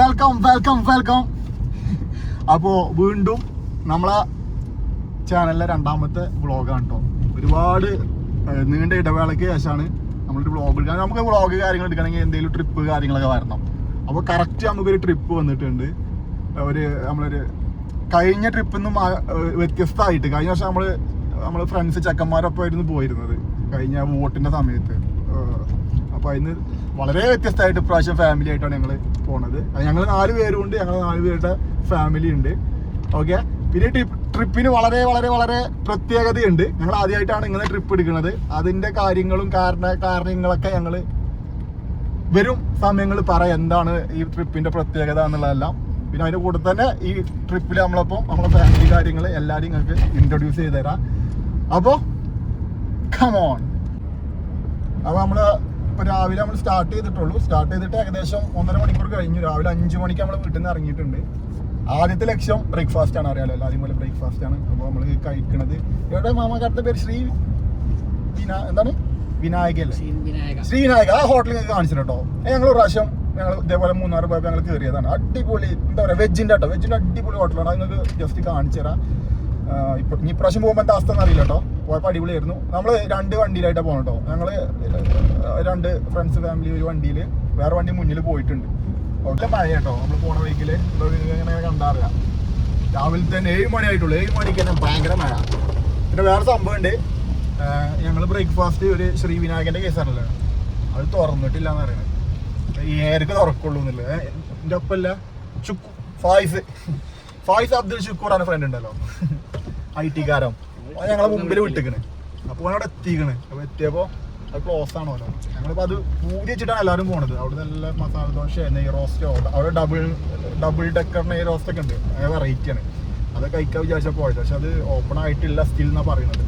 Welcome. അപ്പോൾ വീണ്ടും നമ്മളെ ചാനലിലെ രണ്ടാമത്തെ വ്ളോഗാണ് കേട്ടോ. ഒരുപാട് നീണ്ട ഇടവേളയ്ക്ക് ശേഷമാണ് നമ്മളൊരു വ്ളോഗ് എടുക്കാൻ. നമുക്ക് വ്ളോഗ് കാര്യങ്ങൾ എടുക്കണമെങ്കിൽ എന്തെങ്കിലും ട്രിപ്പ് കാര്യങ്ങളൊക്കെ വരണം. അപ്പോൾ കറക്റ്റ് നമുക്കൊരു ട്രിപ്പ് വന്നിട്ടുണ്ട്. നമ്മളൊരു കഴിഞ്ഞ ട്രിപ്പിൽ നിന്നും വ്യത്യസ്തമായിട്ട് കഴിഞ്ഞ വർഷം നമ്മൾ ഫ്രണ്ട്സ് ചെക്കന്മാരൊപ്പം ആയിരുന്നു പോയിരുന്നത് കഴിഞ്ഞ വോട്ടിൻ്റെ സമയത്ത്. അപ്പോൾ അതിന് വളരെ വ്യത്യസ്തമായിട്ട് ഇപ്രാവശ്യം ഫാമിലി ആയിട്ടാണ് ഞങ്ങൾ പോണത്. ഞങ്ങൾ 4 പേരുണ്ട്, ഞങ്ങൾ 4 പേരുടെ ഫാമിലി ഉണ്ട്. ഓക്കെ, പിന്നെ ട്രിപ്പിന് വളരെ വളരെ വളരെ പ്രത്യേകതയുണ്ട്. ഞങ്ങൾ ആദ്യമായിട്ടാണ് ഇങ്ങനെ ട്രിപ്പ് എടുക്കുന്നത്. അതിൻ്റെ കാര്യങ്ങളും കാരണങ്ങളൊക്കെ ഞങ്ങൾ വരും സമയങ്ങൾ പറയാം എന്താണ് ഈ ട്രിപ്പിൻ്റെ പ്രത്യേകത എന്നുള്ളതെല്ലാം. പിന്നെ അതിൻ്റെ കൂടെ തന്നെ ഈ ട്രിപ്പിൽ നമ്മളപ്പോൾ നമ്മളെ ഫാമിലി കാര്യങ്ങൾ എല്ലാവരും നിങ്ങൾക്ക് ഇൻട്രൊഡ്യൂസ് ചെയ്ത് തരാം. അപ്പോൾ കമോൺ. അപ്പോൾ നമ്മൾ ഇപ്പോൾ രാവിലെ നമ്മൾ സ്റ്റാർട്ട് ചെയ്തിട്ട് ഏകദേശം 1.5 മണിക്കൂർ കഴിഞ്ഞു. രാവിലെ 5 മണിക്ക് നമ്മൾ വീട്ടിൽ നിന്ന് ഇറങ്ങിയിട്ടുണ്ട്. ആദ്യത്തെ ലക്ഷ്യം ബ്രേക്ക്ഫാസ്റ്റ് ആണ്. അറിയാലോ എല്ലാവരും പോലെ ബ്രേക്ക്ഫാസ്റ്റ് ആണ്. അപ്പോൾ നമ്മൾ കഴിക്കണത് ഇവിടെ മാമാക്കാരുടെ പേര് എന്താണ് വിനായകല്ലേ, ശ്രീവിനായക. ആ ഹോട്ടലിൽ കാണിച്ചു കേട്ടോ. ഞങ്ങൾ ഒരു പ്രാവശ്യം ഞങ്ങൾ ഇതേപോലെ 3 പോയപ്പോൾ ഞങ്ങൾ കയറിയതാണ്. അടിപൊളി എന്താ പറയുക, വെജിൻ്റെ അടിപൊളി ഹോട്ടലാണ്. അത് നിങ്ങൾക്ക് ജസ്റ്റ് കാണിച്ചു തരാം. ഇനി ഇപ്രാവശ്യം പോകുമ്പോൾ എന്താ അവസ്ഥ എന്നറിയില്ല കേട്ടോ. പോയപ്പോൾ അടിപൊളിയായിരുന്നു. നമ്മൾ 2 വണ്ടിയിലായിട്ടാണ് പോകണം കേട്ടോ. ഞങ്ങൾ 2 ഫ്രണ്ട്സ് ഫാമിലി ഒരു വണ്ടിയിൽ, വേറെ വണ്ടി മുന്നിൽ പോയിട്ടുണ്ട്. നല്ല മഴ കേട്ടോ. നമ്മൾ പോണ വഴിക്കിൽ ഇങ്ങനെ കണ്ടറിയാം. രാവിലെ തന്നെ 7 മണി ആയിട്ടുള്ളൂ. 7 മണിക്ക് തന്നെ ഭയങ്കര മഴ. പിന്നെ വേറെ സംഭവം ഉണ്ട്. ഞങ്ങൾ ബ്രേക്ക്ഫാസ്റ്റ് ഒരു ശ്രീവിനായകൻ്റെ കേസാണല്ലോ, അത് തുറന്നിട്ടില്ല എന്ന് പറയുന്നത്. ഈ ഏർക്ക് തുറക്കുള്ളൂ എന്നുള്ളത്. എൻ്റെ ഒപ്പമല്ല ഫായിസ് അബ്ദുൽ ഷുക്കൂറാണ് ഫ്രണ്ട് ഉണ്ടല്ലോ, IT കാരൻ. ഞങ്ങളെ മുമ്പിൽ വിട്ടിക്കണ്. അപ്പോൾ അവിടെ എത്തിക്കണ്. അപ്പോൾ എത്തിയപ്പോൾ അത് ക്ലോസ് ആണോ. ഞങ്ങളിപ്പോൾ അത് പൂതി വെച്ചിട്ടാണ് എല്ലാവരും പോണത്. അവിടെ നല്ല മസാല ദോശ, നെയ് റോസ്റ്റോ, അവിടെ ഡബിൾ ഡെക്കർ നെയ് റോസ്റ്റ് ഒക്കെ ഉണ്ട്. അങ്ങനെ വെറൈറ്റിയാണ്. അത് കഴിക്കാൻ വിചാരിച്ചാൽ പോയത്. പക്ഷെ അത് ഓപ്പൺ ആയിട്ടില്ല സ്റ്റിൽ എന്നാ പറയുന്നത്.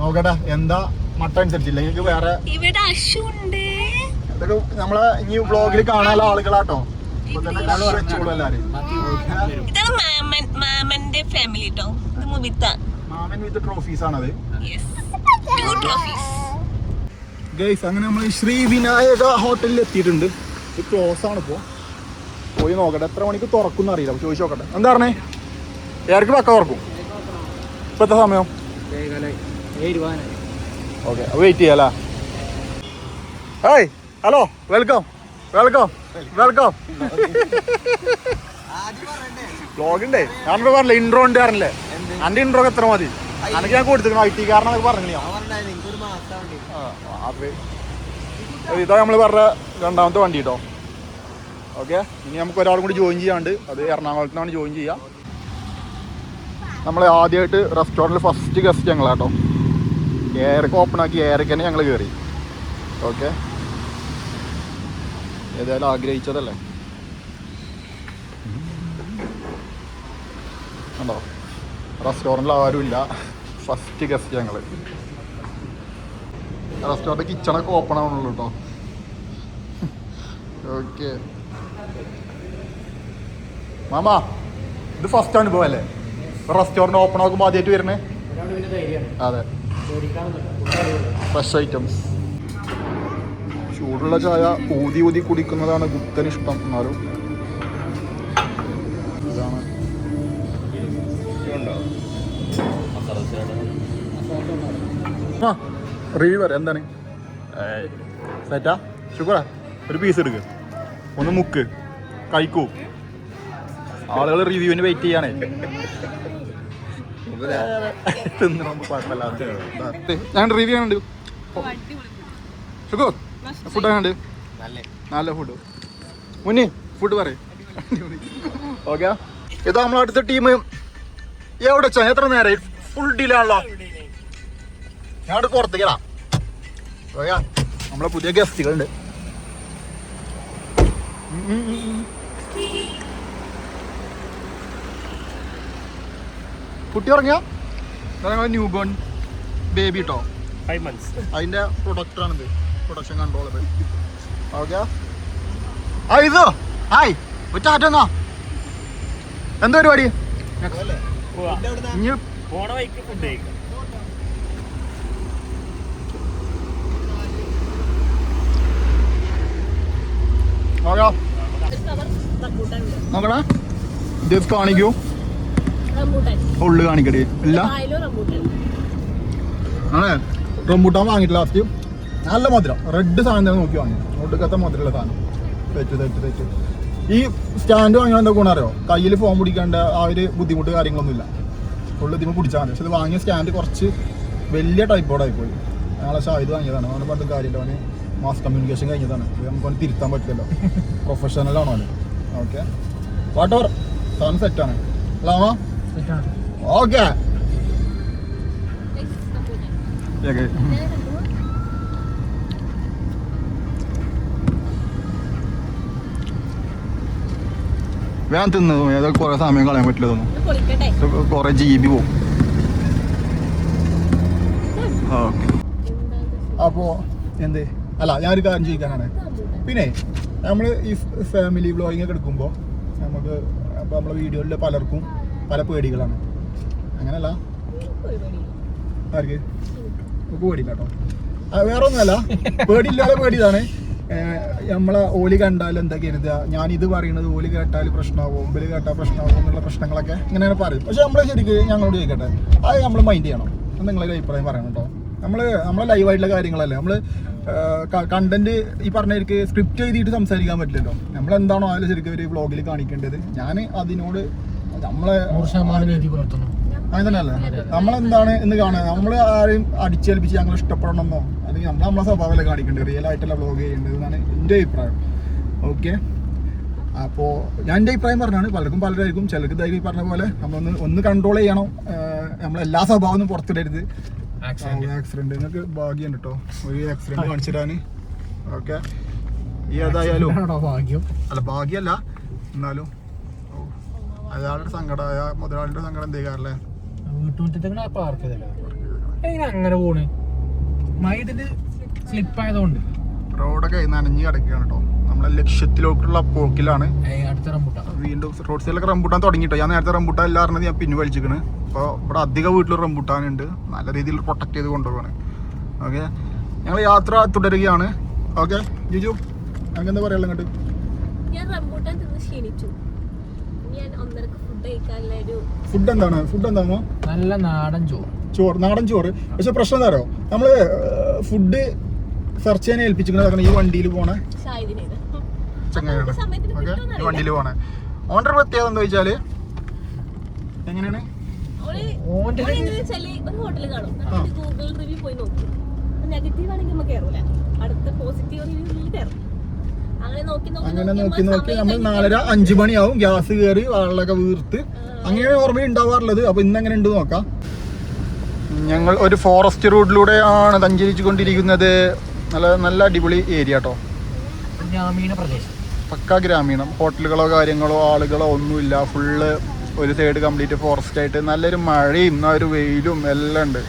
നോക്കട്ടെ എന്താ മട്ടൻ അനുസരിച്ചില്ല. നിങ്ങൾക്ക് വേറെ ഇതൊക്കെ നമ്മളെ ഇനി വ്ളോഗിൽ കാണാനുള്ള ആളുകളാട്ടോ. മാമൻ വിത്ത് ട്രോഫീസ് ആണത്. ഗൈസ്, അങ്ങനെ നമ്മൾ ശ്രീവിനായക ഹോട്ടലിൽ എത്തിയിട്ടുണ്ട്. ഇത് ക്ലോസ് ആണ് ഇപ്പോൾ. പോയി നോക്കട്ടെ എത്ര മണിക്ക് തുറക്കും അറിയില്ല. ചോദിച്ചു നോക്കട്ടെ. എന്താ പറഞ്ഞേ, ഏർക്ക് പക്ക തുറക്കും. ഇപ്പോഴത്തെ സമയം ഓക്കെ, വെയിറ്റ് ചെയ്യാം അല്ലേ. Hey, hello, welcome. വ്ളോഗ് ഉണ്ടേ. ഞാനിപ്പോ പറഞ്ഞില്ലേ ഇൻട്രോ ഉണ്ട് പറഞ്ഞില്ലേ. എൻ്റെ ഇൻട്രോ എത്ര മതി എനിക്ക് ഞാൻ കൊടുത്തിരിക്കണം. IT കാരനൊക്കെ പറഞ്ഞു. ഇതാ നമ്മൾ പറഞ്ഞ 2ാമത്തെ വണ്ടി കേട്ടോ. ഓക്കെ, ഇനി നമുക്ക് ഒരാളും കൂടി ജോയിൻ ചെയ്യാണ്ട്. അത് എറണാകുളത്ത് നിന്നാണ് ജോയിൻ ചെയ്യുക. നമ്മൾ ആദ്യമായിട്ട് റെസ്റ്റോറൻറ്റിൽ ഫസ്റ്റ് ഗസ്റ്റ് ഞങ്ങളാട്ടോ. ഏരൊക്കെ ഓപ്പൺ ആക്കി ഏരൊക്കെ തന്നെ ഞങ്ങൾ കയറി. ഓക്കെ, ഏതായാലും ആഗ്രഹിച്ചതല്ലേ. ഉണ്ടോ, റെസ്റ്റോറൻറ്റിൽ ആരുമില്ല. ഫസ്റ്റ് ഗസ്റ്റ് ഞങ്ങൾ. റെസ്റ്റോറൻറ്റ് കിച്ചണൊക്കെ ഓപ്പൺ ആവണുള്ളൂ കേട്ടോ. ഓക്കെ മാമാ, ഇത് ഫസ്റ്റ് അനുഭവം അല്ലേ റെസ്റ്റോറൻറ്റ് ഓപ്പൺ ആക്കുമ്പോൾ ആദ്യമായിട്ട് വരുന്നേ? അതെ, ഫ്രഷ് ഐറ്റംസ്. ചൂടുള്ള ചായ ഊതി കുടിക്കുന്നതാണ് ഗുപ്തന് ഇഷ്ടം. എന്നാലും ഇതാണ് റിവ്യൂ പറയാം. എന്താണ് സെറ്റാ? ഷുഗറാ? ഒരു പീസ് എടുക്കുക, ഒന്ന് മുക്ക് കഴിക്കൂ. ആളുകൾ റിവ്യൂവിന് വെയിറ്റ് ചെയ്യാണേ. ഞാൻ റിവ്യൂ ആണ്. ഷുഗർ ഫുഡ് എങ്ങനെയുണ്ട്? നല്ല ഫുഡ്. മുന്നേ ഫുഡ് പറയും. ഓക്കെ, ഇത് നമ്മളെ അടുത്ത ടീം എവിടെ വെച്ചാൽ എത്ര നേരം ഫുൾ ഡീലാണല്ലോ. ഞാൻ അവിടെ പുറത്തേക്കാ. ഓക്കെ, നമ്മളെ പുതിയ ഗസ്റ്റുകളുണ്ട്. കുട്ടി ഇറങ്ങിയ ഞങ്ങൾ ന്യൂ ബോൺ ബേബി കേട്ടോ, 5 months. അതിൻ്റെ പ്രൊഡക്റ്റാണിത്, പ്രൊഡക്ഷൻ കൺട്രോൾ. ഓക്കെ, ഇതോ ഹായ് ഒറ്റാറ്റെന്നാ എന്താ പരിപാടി? ഇനി പോണ വഴിക്ക് ഫുഡ് കഴിക്കാം. നോക്കാം നോക്കണേ ഇത് കാണിക്കൂ ഉള്ളു കാണിക്കടി ഇല്ല ആണേ റംബൂട്ടാൻ വാങ്ങിയിട്ട് ലാസ്റ്റ് നല്ല മധുരം റെഡ് സാധനം തന്നെ നോക്കി വാങ്ങി ഒടുക്കത്തെ മധുരമുള്ള സാധനം തെറ്റ് ഈ സ്റ്റാൻഡ് വാങ്ങിയാൽ എന്താ ഗുണം അറിയോ കയ്യിൽ ഫോൺ പിടിക്കേണ്ട ആ ഒരു ബുദ്ധിമുട്ട് കാര്യങ്ങളൊന്നുമില്ല ഫുള്ള് ഇതിമ്പോൾ പിടിച്ചാൽ മതി പക്ഷെ ഇത് വാങ്ങിയ സ്റ്റാൻഡ് കുറച്ച് വലിയ ടൈപ്പോടായി പോയി ഞങ്ങളെ ഷാഹിദ് വാങ്ങിയതാണ് അവനെ പറഞ്ഞ കാര്യമില്ല അവന് മാസ് കമ്മ്യൂണിക്കേഷൻ കഴിഞ്ഞതാണ് നമുക്ക് തിരുത്താൻ പറ്റില്ലല്ലോ പ്രൊഫഷണലാണോ അവന് ഓക്കെ വാട്ടവർ സാധനം സെറ്റാണ് അല്ലാമോ ഓക്കെ വേഗം തിന്നു ഏതൊക്കെ കുറെ സമയം കളയാൻ പറ്റില്ല തോന്നുന്നു കുറെ GB പോകും ഓക്കെ അപ്പോ എന്ത് അല്ല ഞാനൊരു കാര്യം ചോദിക്കാനാണ് പിന്നെ നമ്മൾ ഈ ഫാമിലി വ്ളോഗിങ് ഒക്കെ എടുക്കുമ്പോൾ നമുക്ക് നമ്മളെ വീഡിയോയിൽ പലർക്കും പല പേടികളാണ് അങ്ങനല്ല ആർക്ക് പേടിയില്ല കേട്ടോ വേറെ ഒന്നുമല്ല പേടിയില്ലാതെ പേടിയതാണ് നമ്മളെ ഓലി കണ്ടാൽ എന്താ കരുതുക ഞാൻ ഇത് പറയുന്നത് ഓലി കേട്ടാൽ പ്രശ്നമാവും ഒമ്പല് കേട്ടാൽ പ്രശ്നമാവും എന്നുള്ള പ്രശ്നങ്ങളൊക്കെ ഇങ്ങനെ പറയും പക്ഷെ നമ്മളെ ശരിക്കും ഞങ്ങളോട് ചോദിക്കട്ടെ അത് നമ്മൾ മൈൻഡ് ചെയ്യണം നിങ്ങളൊരു അഭിപ്രായം പറയണം കേട്ടോ നമ്മളെ ലൈവായിട്ടുള്ള കാര്യങ്ങളല്ലേ നമ്മൾ കണ്ടന്റ് ഈ പറഞ്ഞവർക്ക് സ്ക്രിപ്റ്റ് എഴുതിയിട്ട് സംസാരിക്കാൻ പറ്റില്ലല്ലോ നമ്മളെന്താണോ അതിൽ ശരിക്കും ഒരു വ്ളോഗിൽ കാണിക്കേണ്ടത് ഞാൻ അതിനോട് നമ്മളെ അങ്ങനെ തന്നെയല്ലേ നമ്മളെന്താണ് എന്ന് കാണുക നമ്മൾ ആരെയും അടിച്ചേൽപ്പിച്ച് ഞങ്ങൾ ഇഷ്ടപ്പെടണമെന്നോ അല്ലെങ്കിൽ നമ്മളെ സ്വഭാവമല്ലേ കാണിക്കേണ്ടത് റിയൽ ആയിട്ടുള്ള വ്ളോഗ് ചെയ്യേണ്ടത് എന്നാണ് എൻ്റെ അഭിപ്രായം ഓക്കെ അപ്പോൾ ഞാൻ എൻ്റെ അഭിപ്രായം പറഞ്ഞാണ് പലർക്കും പലരായിരിക്കും ചിലർക്ക് ധൈര്യം പറഞ്ഞ പോലെ നമ്മളൊന്ന് കൺട്രോൾ ചെയ്യണം നമ്മളെല്ലാ സ്വഭാവമൊന്നും പുറത്തിടരുത് ആക്സിഡന്റ് നിങ്ങൾക്ക് ഭാഗ്യം കേട്ടോ ഒരു ആക്സിഡന്റ് കാണിച്ചിടാന് ഓക്കെ ഏതായാലും അല്ല ഭാഗ്യമല്ല എന്നാലും അയാളുടെ സങ്കടം മുതലാളിയുടെ സങ്കടം എന്തേക്കാറല്ലേ അങ്ങനെ പോണ് സ്ലിപ്പായതുകൊണ്ട് റോഡൊക്കെ നനഞ്ഞ് കിടക്കുകയാണ് കേട്ടോ നമ്മളെ ലക്ഷ്യത്തിലോട്ടുള്ള പോക്കിലാണ് വീണ്ടും റോഡ് സൈഡിലൊക്കെ റംബൂട്ടാൻ തുടങ്ങിട്ടോ ഞാൻ നേരത്തെ റംബൂട്ടാൻ എല്ലാം അറിഞ്ഞത് ഞാൻ പിന്നെ വലിച്ചിക്കണ് അപ്പോൾ ഇവിടെ അധികം വീട്ടിൽ റംബൂട്ടാനുണ്ട് നല്ല രീതിയിൽ പ്രൊട്ടക്ട് ചെയ്ത് കൊണ്ടുപോവാണ് ഓക്കെ ഞങ്ങൾ യാത്ര തുടരുകയാണ് ഓക്കെ ജിജു ഞങ്ങൾക്ക് എന്താ പറയാനുള്ള ഇങ്ങോട്ട് ഫുഡ് എന്താണോ നല്ല നാടൻ നാടൻ ചോറ് പക്ഷെ പ്രശ്നം എന്താ നമ്മള് ഫുഡ് സെർച്ച് ചെയ്യാൻ ഏൽപ്പിച്ചിരിക്കുന്നത് ഈ വണ്ടിയിൽ പോണ ചങ്ങായാണ് ഓക്കെ ഈ വണ്ടിയിൽ പോണേ ഓൻ്റെ പ്രത്യേകത എന്താ വെച്ചാല് എങ്ങനെയാണ് അങ്ങനെ നോക്കി നമ്മൾ 4:30-5 മണിയാവും ഗ്യാസ് കയറി വെള്ളമൊക്കെ വീർത്ത് അങ്ങനെ ഓർമ്മ ഉണ്ടാവാറുള്ളത് അപ്പൊ ഇന്ന് എങ്ങനെ ഉണ്ട് നോക്കാം ഞങ്ങൾ ഒരു ഫോറസ്റ്റ് റോഡിലൂടെയാണ് സഞ്ചരിച്ചു കൊണ്ടിരിക്കുന്നത് നല്ല അടിപൊളി ഏരിയ കേട്ടോ ഗ്രാമീണ പ്രദേശം പക്ക ഗ്രാമീണം ഹോട്ടലുകളോ കാര്യങ്ങളോ ആളുകളോ ഒന്നുമില്ല ഫുള്ള് ഒരു സൈഡ് കംപ്ലീറ്റ് ഫോറസ്റ്റ് ആയിട്ട് നല്ലൊരു മഴയും ഒരു വെയിലും എല്ലാം ഉണ്ട്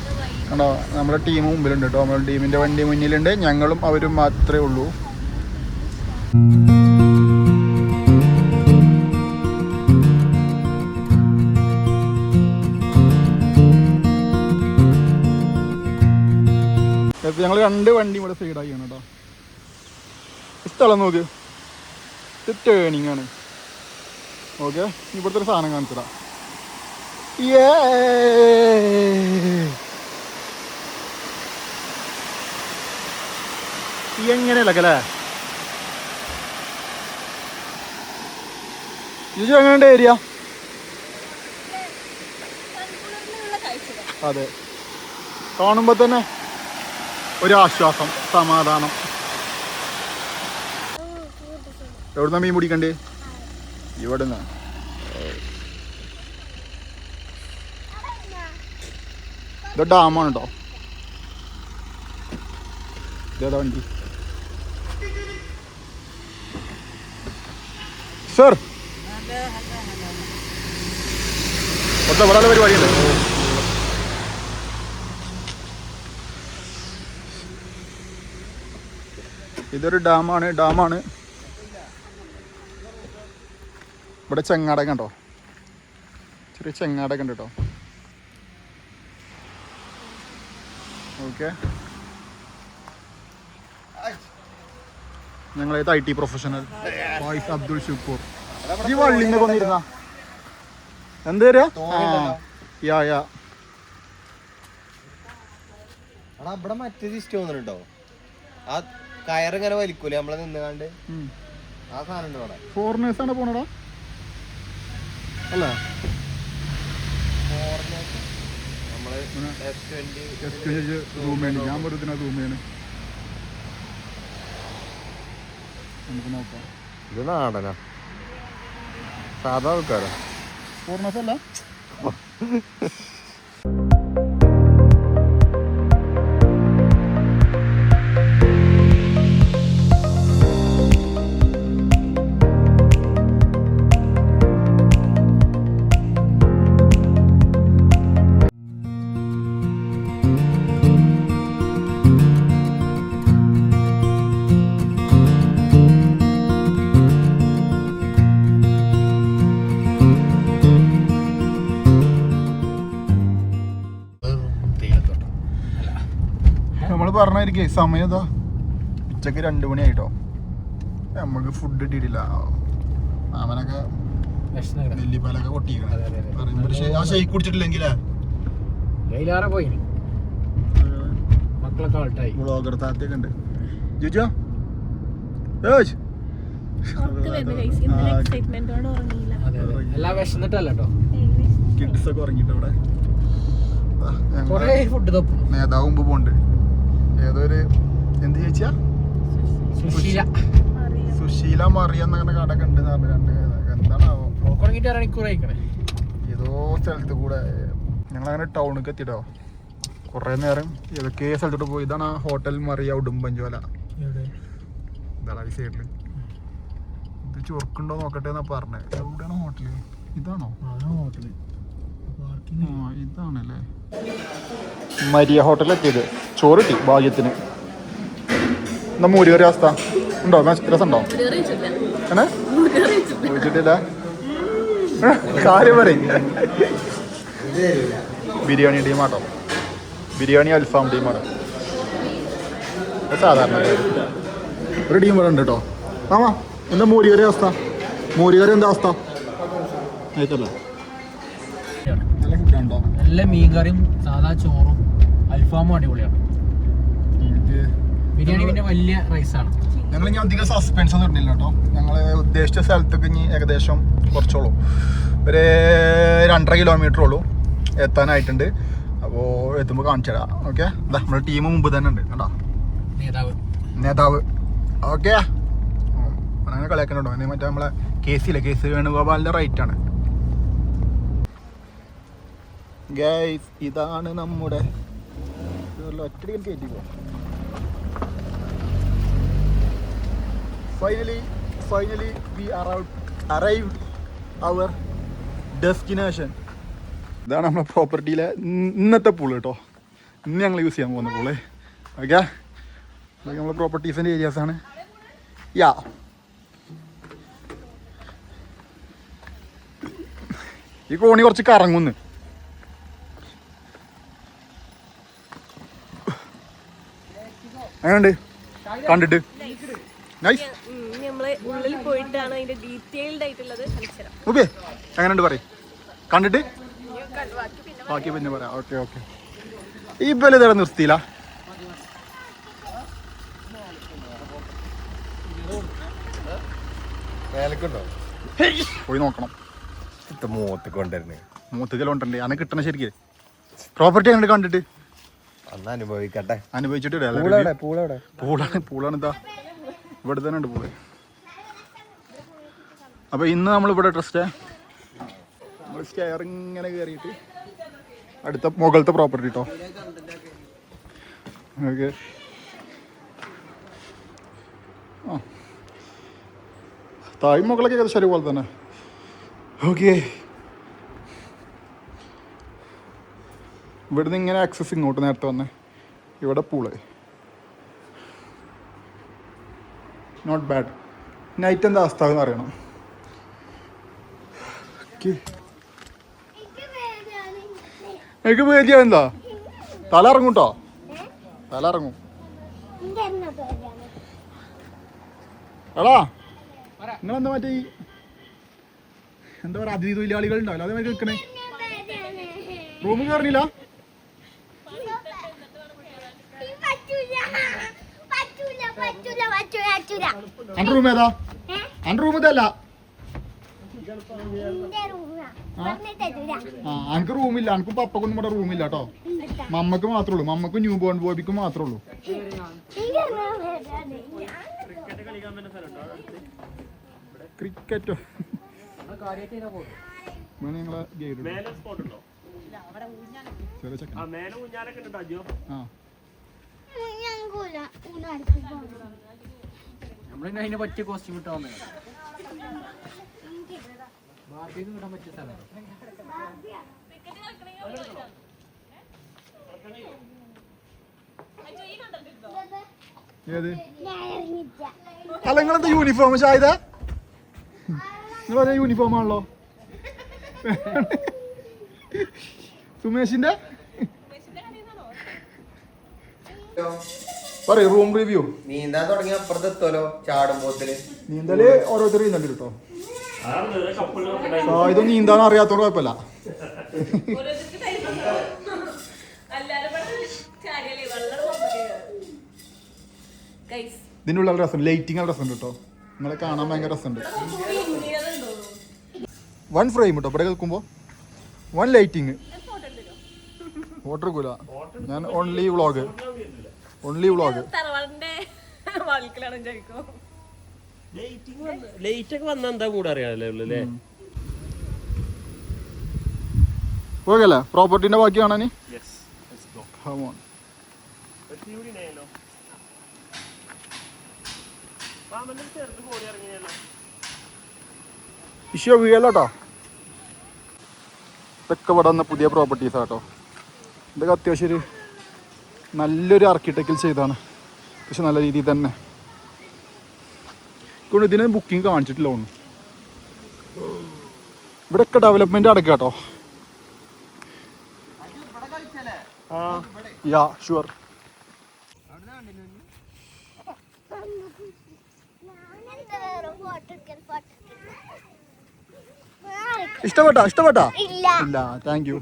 കണ്ടോ നമ്മുടെ ടീം മുമ്പിലുണ്ട് കേട്ടോ നമ്മുടെ ടീമിൻ്റെ വണ്ടി മുന്നിലുണ്ട് ഞങ്ങളും അവരും മാത്രമേ ഉള്ളൂ ഞങ്ങൾ 2 വണ്ടി ഇവിടെ സൈഡാക്കിയാണ് കേട്ടോ സ്ഥലം നോക്ക് ഇത് ടേണിംഗ് ആണ് ഓക്കെ ഇവിടുത്തെ ഒരു സാധനം കാണിച്ചതാ എങ്ങനെയല്ലേ അല്ലേ ഇത് എങ്ങനെയുണ്ട് ഏരിയ അതെ കാണുമ്പോ തന്നെ ഒരു ആശ്വാസം സമാധാനം എവിടുന്ന മീൻ പിടിക്കണ്ടേ ഇവിടുന്ന് ഇത് ഡാമാണ് കേട്ടോ ഇതേതാ വണ്ടി സർ ഇവിടെ പരിപാടിയുണ്ട് ഇതൊരു ഡാമാണ് ഇവിടെ ചെങ്ങാടൊക്കെ ഉണ്ടോ ചെറിയ ചെങ്ങാടൊക്കെ ഉണ്ട് കേട്ടോ ഓക്കെ ഞങ്ങളേത് IT professional wise Abdul Shukoor. ഈ വള്ളിന്ന് കൊന്നിരുന്ന എന്ത് വരിക? യാ ഇവിടെ മറ്റേത് ഇഷ്ടം തോന്നുന്നുണ്ടോ? ആ കയറിങ്ങനെ വലിക്കൂലേ നമ്മളെ നിന്നുകാണ്ട് ആ സാധനം ഉണ്ട് അവിടെ. ഫോറിനേഴ്സ് ആണ് പോണടാ അല്ലേ? ഞാൻ വെറുതെ റൂമേന് നമുക്ക് നോക്കാം. ഇത് നാടനാ, സാധാ ആൾക്കാരാ. ഫോറിനേഴ്സ് അല്ല. നമ്മള് പറഞ്ഞായിരിക്കേ സമയം ഇതാ ഉച്ചക്ക് 2 മണിയായിട്ടോ. നമുക്ക് ഫുഡ് ഇട്ടിട്ടില്ല. അവനൊക്കെ നെല്ലിപ്പാലൊക്കെ പൊട്ടിക്കണം. ആ ഷെയ്ക്ക് കുടിച്ചിട്ടില്ലെങ്കിലേ പോയി മക്കളൊക്കെ ആൾട്ടായി. വ്ളോഗർ താത്തൊക്കെ ഉണ്ട്. ജുജോ എല്ലാം വിശന്നിട്ടല്ല കേട്ടോ. കിഡ്സ് ഒക്കെ ഉറങ്ങിട്ടോ അവിടെ. കൊറേ ഫുഡ് തപ്പും. നേതാവ് മുമ്പ് പോണ്ട്. ഏതൊരു എന്ത് ചോദിച്ചാ സുശീല മറിയ എന്നങ്ങനെ കട ഉണ്ട് എന്താണാവോ. ഏതോ സ്ഥലത്ത് കൂടെ ഞങ്ങളങ്ങനെ ടൗണിലേക്ക് എത്തിട്ടോ. കുറേ നേരം ഏതൊക്കെ സ്ഥലത്തോട്ട് പോയി. ഇതാണ് ആ ഹോട്ടൽ മറിയ ഉടുമ്പഞ്ചോല. ഇതാണ് ഈ സൈഡില്. ഇത് ചൊറുക്കുണ്ടോ നോക്കട്ടെ എന്നാ പറഞ്ഞത്. എവിടെയാണ് ഹോട്ടല്? ഇതാണോ ഹോട്ടല്? ഇതാണല്ലേ മരിയ ഹോട്ടലിൽ എത്തിയത്. ചോറ് കിട്ടി ഭാഗ്യത്തിന്. എന്താ മൂരി കറി അവസ്ഥ ഉണ്ടോ? രസമുണ്ടോ? ഏ ചോദിച്ചിട്ടില്ല. കാര്യം പറയും. ബിരിയാണി ടീമാട്ടോ. ബിരിയാണി അൽഫാം ടീമാണ്. സാധാരണ ഒരു ടീം ഇവിടെ ഉണ്ട് കേട്ടോ. ആമാ എന്താ മൂരി കറി അവസ്ഥ? മൂരി കറി എന്താ അവസ്ഥ? ആയിട്ടല്ലേ നല്ല ഫുഡാണോ? നല്ല മീൻകറിയും സാധാ ചോറും അൽഫാമും അടിപൊളിയാണ്. ബിരിയാണി പിന്നെ വലിയ റൈസാണ്. ഞങ്ങൾ ഇനി അധികം സസ്പെൻസ് ഒന്നും ഇടുന്നില്ല കേട്ടോ. ഞങ്ങൾ ഉദ്ദേശിച്ച സ്ഥലത്തേക്ക് ഇനി ഏകദേശം കുറച്ചോളൂ, ഒരു 2.5 കിലോമീറ്റർ ഉള്ളൂ എത്താനായിട്ടുണ്ട്. അപ്പോൾ എത്തുമ്പോൾ കാണിച്ചു തരാം. ഓക്കെ, എന്താ നമ്മുടെ ടീം മുമ്പ് തന്നെ ഉണ്ട് കേട്ടോ. നേതാവ് ഓക്കെ. അങ്ങനെ കളിയാക്കണോ? മറ്റേ നമ്മളെ കേസ് വേണുഗോപാലിൻ്റെ റൈറ്റ് ആണ്. ഗൈസ് ഇതാണ് നമ്മുടെ ഒറ്റടിക്കൽ കയറ്റി പോ. Finally we arrived our destination. ഇതാണ് നമ്മളെ പ്രോപ്പർട്ടിയിലെ ഇന്നത്തെ പൂള് കേട്ടോ. ഇന്ന് ഞങ്ങൾ യൂസ് ചെയ്യാൻ പോകുന്ന പൂള്. ഓക്കെ, അതൊക്കെ നമ്മളെ പ്രോപ്പർട്ടീസിൻ്റെ ഏരിയാസാണ്. യാ ഈ കോണി കുറച്ച് കറങ്ങുന്നു. എങ്ങനെയുണ്ട് കണ്ടിട്ട്? നൈസ്. ഉള്ളിൽ പോയിട്ടാണ് അതിന്റെ ഡീറ്റെയിൽഡ് ആയിട്ടുള്ളത്. ഓക്കെ, എങ്ങനെയുണ്ട് പറയും കണ്ടിട്ട്? ബാക്കി പിന്നെ പറയാം. ഓക്കെ. ഈ ബലിതട നിർത്തിയില്ല. പോയി നോക്കണം. മൂത്തുകൊണ്ടേ അന്ന് കിട്ടണ ശരിക്കും പ്രോപ്പർട്ടി അങ്ങനെ കണ്ടിട്ട് അനുഭവിക്കട്ടെ. അനുഭവിച്ചിട്ട് പൂളാണ് ഇതാ ഇവിടെ തന്നെ ഉണ്ട് പൂള്. അപ്പൊ ഇന്ന് നമ്മളിവിടെ ട്രസ്റ്റ് നമ്മൾ സ്റ്റെയർ ഇങ്ങനെ കയറിയിട്ട് അടുത്ത മുകളിലത്തെ പ്രോപ്പർട്ടി കേട്ടോ. ഓക്കെ, താഴെ മുകളൊക്കെ ഏകദേശം ഒരുപോലെ തന്നെ. ഓക്കെ, ഇവിടുന്ന് ഇങ്ങനെ ആക്സസ് ഇങ്ങോട്ട് നേരത്തെ വന്നേ. ഇവിടെ പൂള് നോട്ട് ബാഡ്. നൈറ്റ് എന്താ അവസ്ഥ എന്ന് അറിയണം. എനിക്ക് പേടിയാ. എന്താ തല ഇറങ്ങും കേട്ടോ, തല ഇറങ്ങും. എടാ നിങ്ങളെന്താ മറ്റേ ഈ എന്താ പറയാ അതിഥി തൊഴിലാളികൾ ഉണ്ടാവില്ല അതേ മാതിരി നിൽക്കണേ റൂമിൽ കയറില്ല അന്റെ റൂം ഏതാ അന്റെ റൂം ഇതല്ല അനക്ക് റൂമില്ല അനക്കും പപ്പക്കൊന്നും ഇവിടെ റൂമില്ല കേട്ടോ മമ്മക്ക് മാത്രമേ ഉള്ളൂ മമ്മക്കും ന്യൂ ബോൺ ബോബിക്കും മാത്രമേ ഉള്ളൂ ക്രിക്കറ്റോ നിങ്ങളെ ഗൈഡ് ചെറിയ ചെക്കൻ നമ്മളിന്നെ അതിനെ പറ്റിയ കോസ്റ്റ്യൂം ഇട്ടാൽ ബാർബിക്ക് കിട്ടാൻ പറ്റിയ സ്ഥലം ഏത് അല്ല നിങ്ങളെന്താ യൂണിഫോം ഷാഹിദ നിങ്ങൾ ഒരേ യൂണിഫോം ആണല്ലോ സുമേഷിന്റെ പറയൂ റൂം റിവ്യൂ നീന്താൻ തുടങ്ങിയ അപ്പുറത്ത് എത്തുമല്ലോ ചാടുമ്പോത്തില് നീന്തല് ഓരോരുത്തർ നീന്തല് കേട്ടോ ഇതൊന്നും നീന്താൻ അറിയാത്തോണ്ട് കുഴപ്പമില്ല ഇതിൻ്റെ ഉള്ള രസം ലൈറ്റിങ് രസമുണ്ട് കേട്ടോ നിങ്ങളെ കാണാൻ ഭയങ്കര രസമുണ്ട് 1 ഫ്രെയിം കേട്ടോ ഇവിടെ കേൾക്കുമ്പോ 1 ലൈറ്റിങ് ഫോട്ടോ എടുക്കൂല ഞാൻ ഓൺലി വ്ളോഗ് ലൈറ്റ് ഒക്കെ വന്നാ എന്താ കൂടെ അറിയാമല്ലോ അല്ലേ പോകല്ലേ പ്രോപ്പർട്ടിന്റെ ബാക്കി കാണാന് ഇഷ്യോ വീഴല്ലോട്ടോ ഇതൊക്കെ ഇവിടെ വന്ന പുതിയ പ്രോപ്പർട്ടീസാണ് കേട്ടോ ഇതൊക്കെ അത്യാവശ്യം ഒരു നല്ലൊരു ആർക്കിടെക്റ്റിൽ ചെയ്താണ് പക്ഷെ നല്ല രീതിയിൽ തന്നെ ഇതിന് ബുക്കിംഗ് കാണിച്ചിട്ടില്ല ഒന്നും ഇവിടെയൊക്കെ ഡെവലപ്മെന്റ് അടക്കുക കേട്ടോ യാ ഷുവർ ഇഷ്ടപ്പെട്ടാ ഇല്ല താങ്ക് യു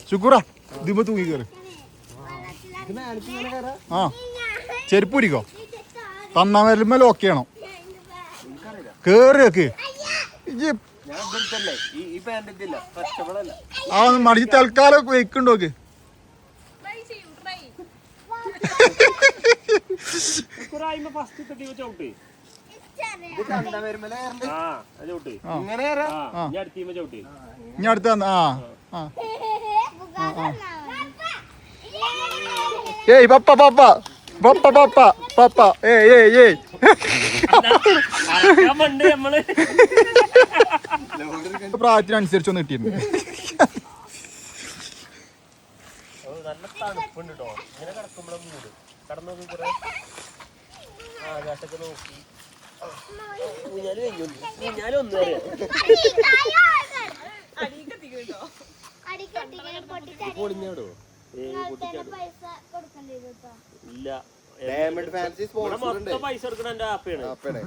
ശുക്രാ ഇതിമ്പോ തൂങ്ങി കയറി ആ ചെരുപ്പൂരിക്കോ തന്നാ വരുമ്പോ ഓക്കെ ആണോ കേറി വെക്ക് ആ മടിച്ച് തൽക്കാലം വെക്കുണ്ടോക്ക് ഇനി അടുത്ത ഏയ് പപ്പ പപ്പ പപ്പ പപ്പ പപ്പ ഏയ് പ്രായത്തിനനുസരിച്ചൊന്നും കിട്ടിയിരുന്നു നല്ല തണുപ്പുണ്ട് കേട്ടോ ഇങ്ങനെ കിടക്കുമ്പോഴും മൂട് കടന്നു നോക്കി ഊഞ്ഞാലൊന്നും പൊളിഞ്ഞാടോ ഇല്ല പൈസ കൊടുക്കണ എന്റെ ആപ്പയാണ്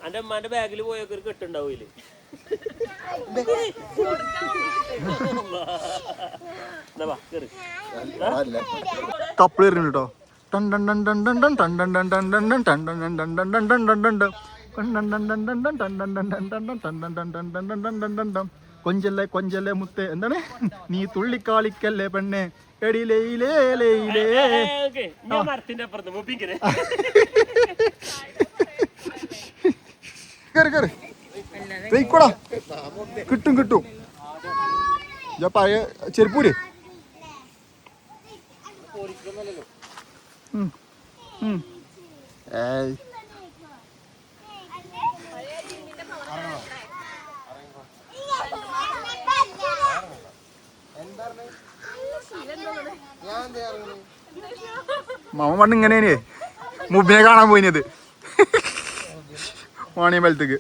എന്റെ അമ്മാന്റെ ബാഗിൽ പോയൊക്കെ ഒരു കെട്ടുണ്ടാവും ഇതില് കപ്പിൾ എറിഞ്ഞു കേട്ടോ കൊഞ്ചല്ലേ മുത്തേ എന്താണ് നീ തുള്ളിക്കാളിക്കല്ലേ പെണ്ണെ മരത്തിന്റെ അപ്പുറത്ത് കിട്ടും പഴയ ചെരുപ്പൂര് മാമ പണ്ട് ഇങ്ങനെയാണേ മുബിനെ കാണാൻ പോയിനത് വാണിയമ്പലത്തേക്ക്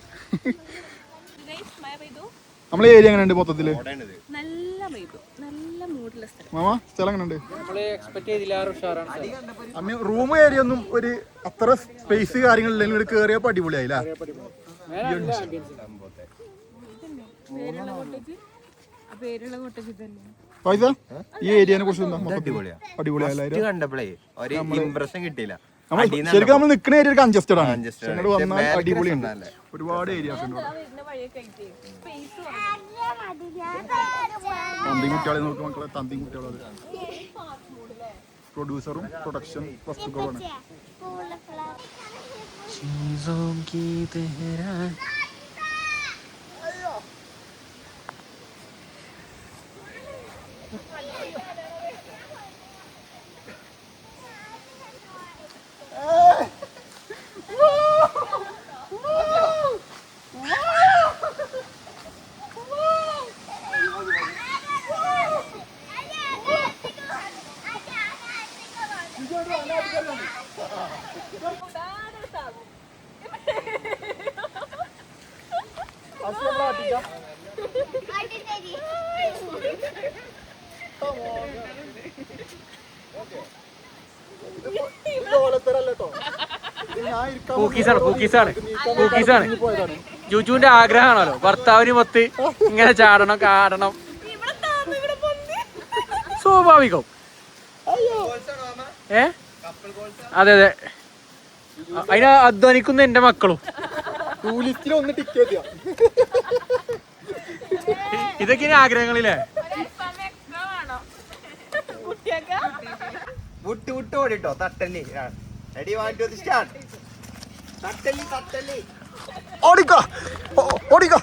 നമ്മളെ ഏരിയ എങ്ങനെയുണ്ട് മൊത്തത്തില് നല്ല ബുദ്ധിമുട്ടുള്ള സ്ഥലം. മാമ സ്ഥലം എങ്ങനെ ഉണ്ട്? നമ്മള് എക്സ്പെക്ട് ചെയ്തില്ല ഉഷാറാണ്. അമ്മ റൂം ഏരിയ ഒന്നും ഒരു അത്ര സ്പേസ് കാര്യങ്ങളില്ലെങ്കിൽ ഒരു കേറിയപ്പോ അടിപൊളിയായില്ല. പൈസ ഈ ഏരിയനെ കുറിച്ച് അടിപൊളിയായില്ല. കണ്ടപ്പോഴേ ഒരു ഇംപ്രഷൻ കിട്ടിയില്ല. ശരിക്കും നമ്മൾ നിൽക്കുന്ന ഏരിയ കൺജസ്റ്റഡ് ആണ്. ഞങ്ങൾ വന്നാൽ അടിപൊളിയുണ്ട്. ഒരുപാട് ഏരിയാസ് ഉണ്ട്. തന്തി കുട്ടികളെ നോക്കുക മക്കളെ. തന്തി കുട്ടികളത് പ്രൊഡ്യൂസറും പ്രൊഡക്ഷൻ വസ്തുക്കളുമാണ്. പൂക്കീസാണ്. ജുജുവിന്റെ ആഗ്രഹമാണല്ലോ ഭർത്താവിന് മൊത്ത് ഇങ്ങനെ ചാടണം കാടണം. സ്വാഭാവികം. അതെ അതെ. അതിന് അധ്വാനിക്കുന്ന എന്റെ മക്കളും. ഇതൊക്കെ ആഗ്രഹങ്ങളില്ലേ? വിട്ട് വിട്ട് ഓടിട്ടോ. തട്ടല്ലി റെഡി 1 2 സ്റ്റാർട്ട്. തട്ടല്ലി തട്ടല്ലി ഓടിക്കോ ഓടിക്കോ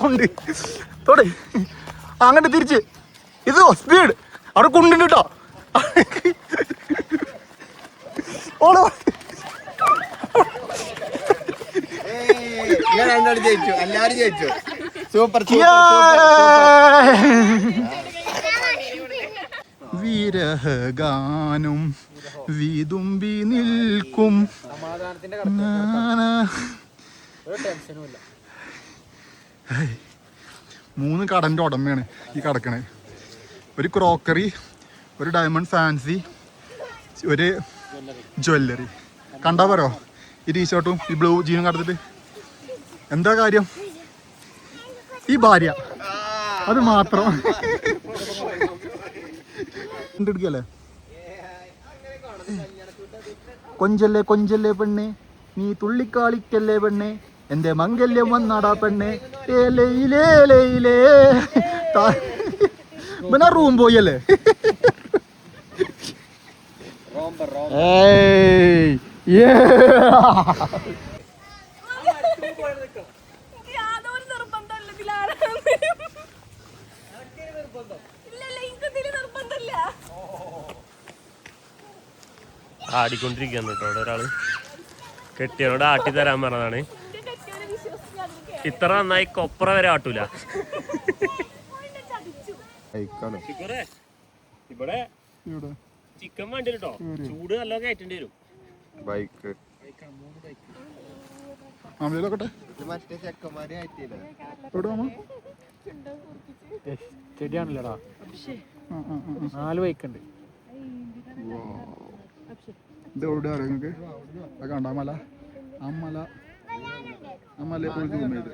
കൊണ്ട് തൊടേ അങ്ങോട്ട് തിരിച്ച്. ഇത് സ്പീഡ് അവിടെ കൊണ്ടുണ്ട് കേട്ടോ. ഓടോ ജയിച്ചു. എല്ലാരും ജയിച്ചു. സൂപ്പർ. വിരഹഗാനം വിതുമ്പി നിൽക്കും. മൂന്ന് കടന്റെ ഉടമയാണ് ഈ കടക്കണേ. ഒരു ക്രോക്കറി, ഒരു ഡയമണ്ട് ഫാൻസി, ഒരു ജ്വല്ലറി. കണ്ടാ പറയോ ഈ ടീഷർട്ടും ഈ ബ്ലൂ ജീനും കടത്തിട്ട്? എന്താ കാര്യം? ഈ ഭാര്യ അത് മാത്രം എടുക്കല്ലേ. കൊഞ്ചല്ലേ കൊഞ്ചല്ലേ പെണ്ണെ, നീ തുള്ളിക്കാളിക്കല്ലേ പെണ്ണെ, എന്റെ മംഗല്യം വന്നാടാ പെണ്ണെ. പിന്നെ റൂം പോയല്ലേ. ആടിക്കൊണ്ടിരിക്കുന്നു കേട്ടോ അവിടെ ഒരാള്. കെട്ടിയനോട് ആട്ടി തരാൻ പറഞ്ഞതാണ്. ഇത്ര നന്നായി കൊപ്ര വരെ ആട്ടൂല. ഇവിടെ ചിക്കൻ വേണ്ടി കേട്ടോ. ചൂട് നല്ല കയറ്റേണ്ടി വരും. ബൈക്ക് ചെടിയാണല്ലോടാ. 4 ബൈക്കുണ്ട്. ഇത് എവിടെ അറിയാം നിങ്ങൾക്ക്? അത് കണ്ട മല, ആ മല, ആ മലയെ പോയി സൂം ചെയ്ത്.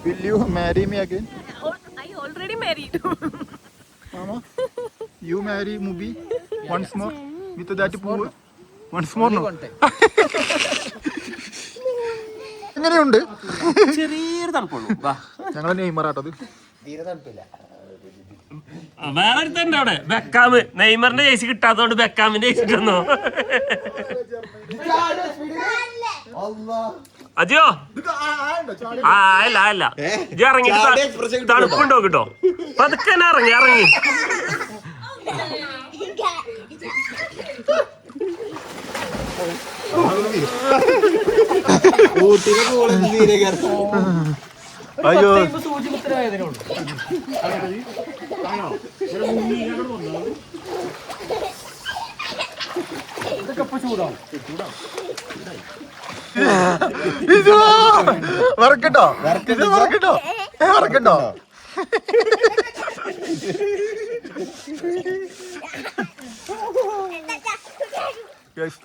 Will you marry me again? I already married. Mama, you marry Mubi once more with that pool. Once more no. എങ്ങനെയുണ്ട്? ചെറിയൊരു തണുപ്പുള്ളൂ. ഞങ്ങളെ നെയ്മറാട്ടത് തീരെ തണുപ്പില്ല. വേറെ ഒരുത്തണ്ട് അവിടെ ബെക്കാമ്. നെയ്മറിന്റെ ജേഴ്സി കിട്ടാത്തതുകൊണ്ട് ബെക്കാമിന്റെ ജേഴ്സി കിട്ടുന്നു. അജയോ അല്ല ഇജ്ജ് ഇറങ്ങിട്ട് തണുപ്പുണ്ടോ കിട്ടോ? പതുക്കെ തന്നെ ഇറങ്ങി. അയ്യോ ഇതൊക്കെ ഇപ്പൊ ചൂടാവും. വറക്കട്ടോ വറക്കട്ടോ വറക്കട്ടോ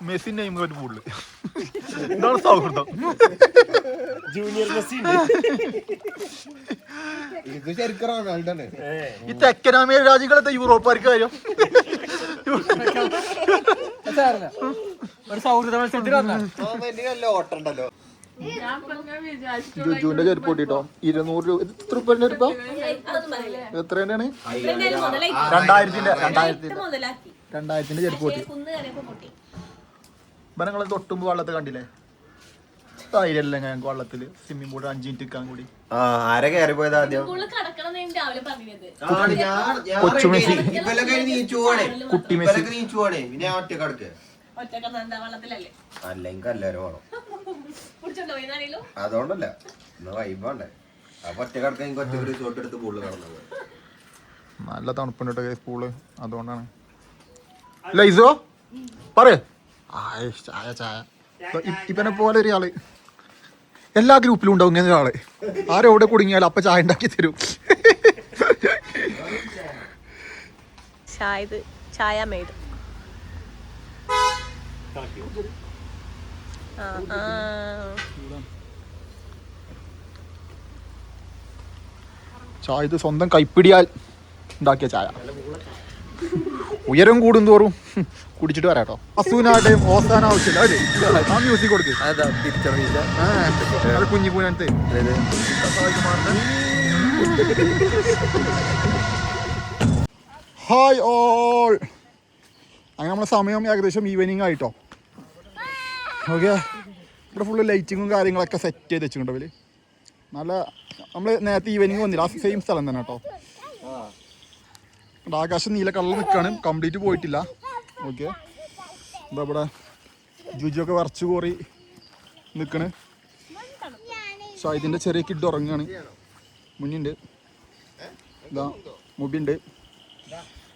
മെസ്സി നെയ്മർ ഒരു കൂടുതൽ എന്താണ് സൗഹൃദം. ജൂനിയർ മെസ്സി ഇത് ശരിക്കും റൊണാൾഡോണ്. ഈ തെക്കനാമേരിക്ക രാജ്യങ്ങളത്തെ യൂറോപ്പാർക്ക് കാര്യം സാരമില്ല. ഒരു സൗഹൃദ മത്സരത്തിൽ വന്നാ നല്ല ഓട്ടം ഉണ്ടല്ലോ. ജുജുവിന്റെ ചെരുപ്പ് കൂട്ടിട്ടോ 200 രൂപ. എത്ര രൂപ എത്രയാണ്? 2000 ചെരുപ്പ് കൂട്ടി. ഞങ്ങൾ തൊട്ടുമ്പോ വെള്ളത്തിൽ കണ്ടില്ലേ? ധൈര്യല്ലേ ഞങ്ങൾക്ക് വെള്ളത്തില് സ്വിമ്മിംഗ് പൂൾ 5 മിനിറ്റ് നിൽക്കാൻ കൂടി. ആരെ കയറി പോയത് ആദ്യം? കൊച്ചു മെസ്സി, കുട്ടി മെസ്സി. പിന്നെ ഒറ്റ കടക്ക് അല്ലെങ്കിൽ എല്ലാരും വേണം. അതുകൊണ്ടല്ല വൈബാണ്ടേ. അപ്പൊ ഒറ്റ കടക്ക എനിക്ക് ഒറ്റ റിസോർട്ട് എടുത്ത് പൂളിൽ കടന്നത്. നല്ല തണുപ്പുണ്ട് സ്കൂള്, അതുകൊണ്ടാണ്. ലൈസോ പറയേ ചായ ചായ. ഇപ്പനെ പോലെ ഒരാള് എല്ലാ ഗ്രൂപ്പിലും ഉണ്ടാവും ഇങ്ങനെ ഒരാള്. ആരെവിടെ കുടുങ്ങിയാലും അപ്പൊ ചായ ഉണ്ടാക്കി തരും. ചായ മെയ്ഡ്. ചായ ഇത് സ്വന്തം കൈപ്പിടിയാൽ ഉണ്ടാക്കിയ ചായ. ഉയരം കൂടും തോറും കുടിച്ചിട്ട് വരാട്ടോ. അസൂനാരുടെയും ഓസാന ആവശ്യമില്ല അല്ലേ? ആ മ്യൂസിക് കൊടുക്ക്. അത് കുഞ്ഞിപ്പൂനത്തെ ഹായ് ഓൾ. അങ്ങനെ നമ്മളെ സമയം ഏകദേശം ഈവനിങ് ആയിട്ടോ. ഓക്കെ, ഇവിടെ ഫുള്ള് ലൈറ്റിങ്ങും കാര്യങ്ങളൊക്കെ സെറ്റ് ചെയ്ത് വെച്ചിട്ടുണ്ടോ അവര്. നല്ല നമ്മൾ നേരത്തെ ഈവനിങ് വന്നില്ല, ആ സെയിം സ്ഥലം തന്നെ കേട്ടോ. ആകാശം നീല കളർ നിൽക്കുകയാണ്, കംപ്ലീറ്റ് പോയിട്ടില്ല. ഓക്കെ, എന്താ ഇവിടെ ജുജൊക്കെ വരച്ചു കോറി നിൽക്കണ്. ഷാഹിദിൻ്റെ ചെറിയ കിഡ് ഉറങ്ങുകയാണ്. മുന്നുണ്ട്, ഇതാ മുബിയുണ്ട്,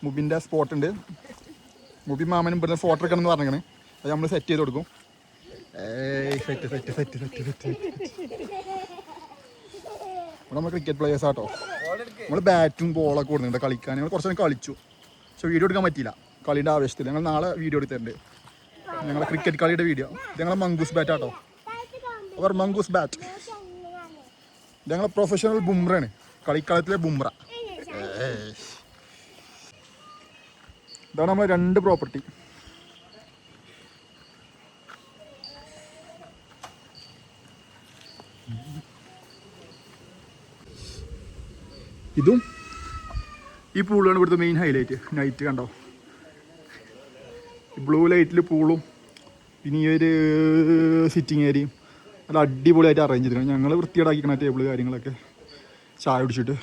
മുബിൻ്റെ സ്പോട്ടുണ്ട്. മുബി മാമനും ഇവിടുന്ന് ഫോട്ടോ എടുക്കണം എന്ന് പറഞ്ഞേക്കണ്. അത് നമ്മൾ സെറ്റ് ചെയ്ത് കൊടുക്കും. Set set set set set. ഇവിടെ നമ്മൾ ക്രിക്കറ്റ് പ്ലേയേഴ്സ് ആട്ടോ. നമ്മൾ ബാറ്റും ബോളൊക്കെ കൊടുക്കുന്നുണ്ട് കളിക്കാൻ. ഞങ്ങൾ കുറച്ച് നേരം കളിച്ചു, പക്ഷെ വീഡിയോ എടുക്കാൻ പറ്റിയില്ല കളീൻ്റെ ആവശ്യത്തിൽ. ഞങ്ങൾ നാളെ വീഡിയോ എടുത്തിട്ടുണ്ട്, ഞങ്ങളെ ക്രിക്കറ്റ് കളിയുടെ വീഡിയോ. ഇത് ഞങ്ങളെ മംഗൂസ് ബാറ്റ് ആട്ടോ, അവർ മംഗൂസ് ബാറ്റ്. ഇത് ഞങ്ങളെ പ്രൊഫഷണൽ ബുംറയാണ്, കളിക്കളത്തിലെ ബുംറ. ഇതാണ് നമ്മളെ 2 പ്രോപ്പർട്ടി. ഇതും ഈ പൂളാണ് ഇവിടുത്തെ മെയിൻ ഹൈലൈറ്റ്. നൈറ്റ് കണ്ടോ, ബ്ലൂ ലൈറ്റിൽ പൂളും പിന്നെ ഈ ഒരു സിറ്റിംഗ് ഏരിയയും നല്ല അടിപൊളിയായിട്ട് അറേഞ്ച് ചെയ്തിട്ടുണ്ട്. ഞങ്ങൾ വൃത്തിയേടാക്കിക്കണ ടേബിൾ കാര്യങ്ങളൊക്കെ ചായ കുടിച്ചിട്ട്.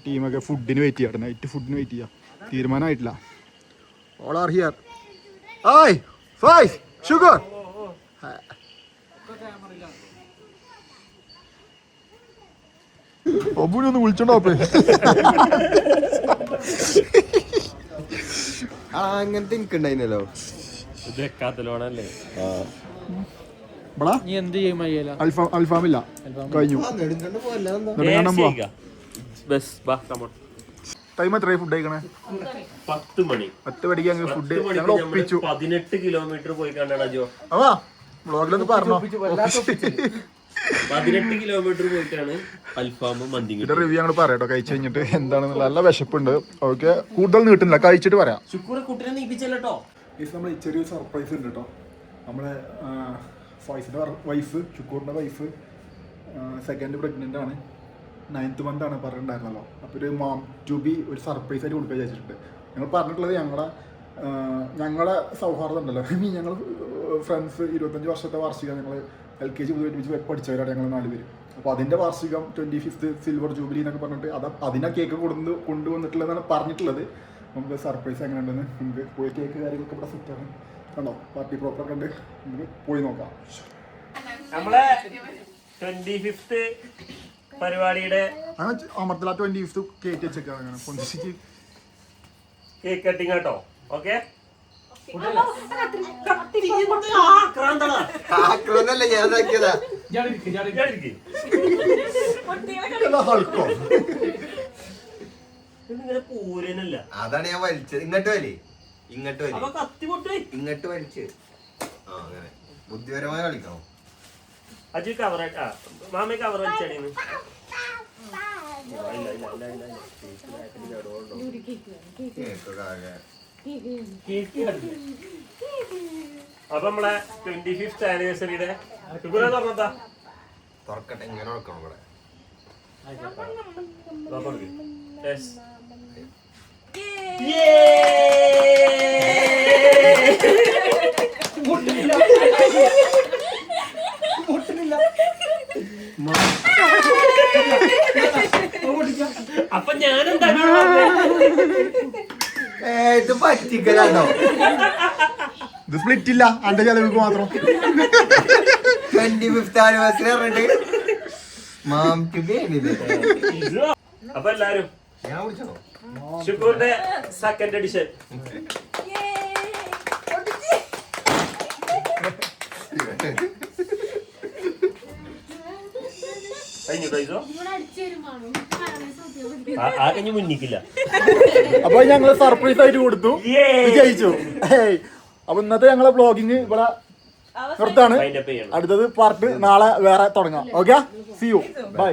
ടീമൊക്കെ ഫുഡിന് വെയിറ്റ് ചെയ്യാം, നൈറ്റ് ഫുഡിന് വെയിറ്റ് ചെയ്യാം. തീരുമാനമായിട്ടില്ല. All are here. Hi Faiz sugar. ഒബുനൊന്ന് വിളിച്ചോണ്ടോ? അങ്ങനത്തെ എനിക്കുണ്ടായിനല്ലോ. നീ എന്ത് ചെയ്യും? അൽഫാമില്ല, കഴിഞ്ഞു. ടൈം എത്രയായി ഫുഡ് കഴിക്കണേ? 10 മണി. 10 മണിക്ക് ഞങ്ങൾ ഫുഡ് ഒപ്പിച്ചു. 18 കിലോമീറ്റർ പോയി കണ്ടാ ജോ. അവാ വ്ളോഗിലൊന്ന് പറഞ്ഞോ. 18 കിലോമീറ്റർ പോയിട്ടാണ് അൽഫാമും മന്തി. ഇതിന്റെ റിവ്യൂ ഞങ്ങൾ പറയാട്ടോ കഴിച്ചു കഴിഞ്ഞിട്ട് എന്താണെന്നുള്ള. നല്ല വിശപ്പുണ്ട്. ഓക്കെ, കൂടുതൽ നീട്ടുന്നില്ല, കഴിച്ചിട്ട് പറയാം. കുട്ടിനെ നീപ്പിച്ചല്ലോ. നമ്മൾ ചെറിയൊരു സർപ്രൈസ് ഉണ്ട് കേട്ടോ. നമ്മളെ ഫൈസിന്റെ വൈഫ്, ഷുക്കൂറിന്റെ വൈഫ് സെക്കൻഡ് പ്രഗ്നന്റ് ആണ്. 9th month ആണ് പറഞ്ഞിട്ടുണ്ടായിരുന്നല്ലോ. അപ്പോൾ ഒരു മോം ടു ബി ഒരു സർപ്രൈസ് ആയിട്ട് കൊടുക്കാൻ വിചാരിച്ചിട്ടുണ്ട്. ഞങ്ങൾ പറഞ്ഞിട്ടുള്ളത് ഞങ്ങളുടെ സൗഹാർദ്ദം ഉണ്ടല്ലോ. ഞങ്ങൾ ഫ്രണ്ട്സ് 25 വർഷത്തെ വാർഷികം ഞങ്ങൾ LKG മുതൽ പഠിച്ചവരാണ് ഞങ്ങൾ 4 പേര്. അപ്പോൾ അതിൻ്റെ വാർഷികം 25th സിൽവർ ജൂബിലി എന്നൊക്കെ പറഞ്ഞിട്ട് അതിനെ കേക്ക് കൊണ്ടുവന്നിട്ടുള്ളതാണ് പറഞ്ഞിട്ടുള്ളത്. നമുക്ക് സർപ്രൈസ് എങ്ങനെ ഉണ്ടെന്ന് നമുക്ക് പോയി കേക്ക് കാര്യങ്ങളൊക്കെ ഇവിടെ സെറ്റാണ്. കണ്ടോ, പാർട്ടി പ്രോപ്പറൊക്കെ ഉണ്ട്, നമുക്ക് പോയി നോക്കാം. നമ്മളെ 25th പരിപാടിയുടെ അങ്ങനെ അമർത്തല 25th കയറ്റി വെച്ചേക്കാണ്. അങ്ങനെ പൊന്തിച്ച് കേക്ക് കട്ടിങ് കേട്ടോ. ഓക്കെ ആക്രമണല്ലേ ഞാൻ ഇതാക്കിയതാ. ഇങ്ങനെ പൂരനല്ല. അതാണ് ഞാൻ വലിച്ചത്. ഇങ്ങോട്ട് വലി, ഇങ്ങോട്ട് വലി, അപ്പൊ കത്തി പൊട്ടേ. ഇങ്ങോട്ട് വലിച്ച്. ആ അങ്ങനെ ബുദ്ധിപരമായി കളിക്കണം. അജു കവർ മാമ കവർ വലിച്ചടിന്ന്. അപ്പൊ നമ്മളെ 25th ആനിവേഴ്സറിയുടെ തുറന്നതാ. തുറക്കട്ടെ, ഇങ്ങനെ തുറക്കണം ഇവിടെ. അപ്പൊ ഞാനെന്താ ഇത് പറ്റിക്കലാണോ? ഇത് സ്പ്ലിറ്റ് ഇല്ല, അന്റെ ചെലവിക്ക് മാത്രം. 25th ആനിവേഴ്സറി പറഞ്ഞിട്ട് മാംക്ക് പേടിയില്ലേ? അപ്പൊ എല്ലാരും ഞാൻ വിളിച്ചോ? ഷുക്കൂറിന്റെ സെക്കൻഡ് എഡിഷൻ. ആ കഞ്ഞി മുന്നിക്കില്ല. അപ്പൊ ഞങ്ങള് സർപ്രൈസ് ആയിട്ട് കൊടുത്തു, ജയിച്ചു. അപ്പൊ ഇന്നത്തെ ഞങ്ങളെ ബ്ലോഗിങ് ഇവിടെ നിർത്താണ്. അടുത്തത് പാർട്ട് നാളെ വേറെ തുടങ്ങാം. Okay, see you, by.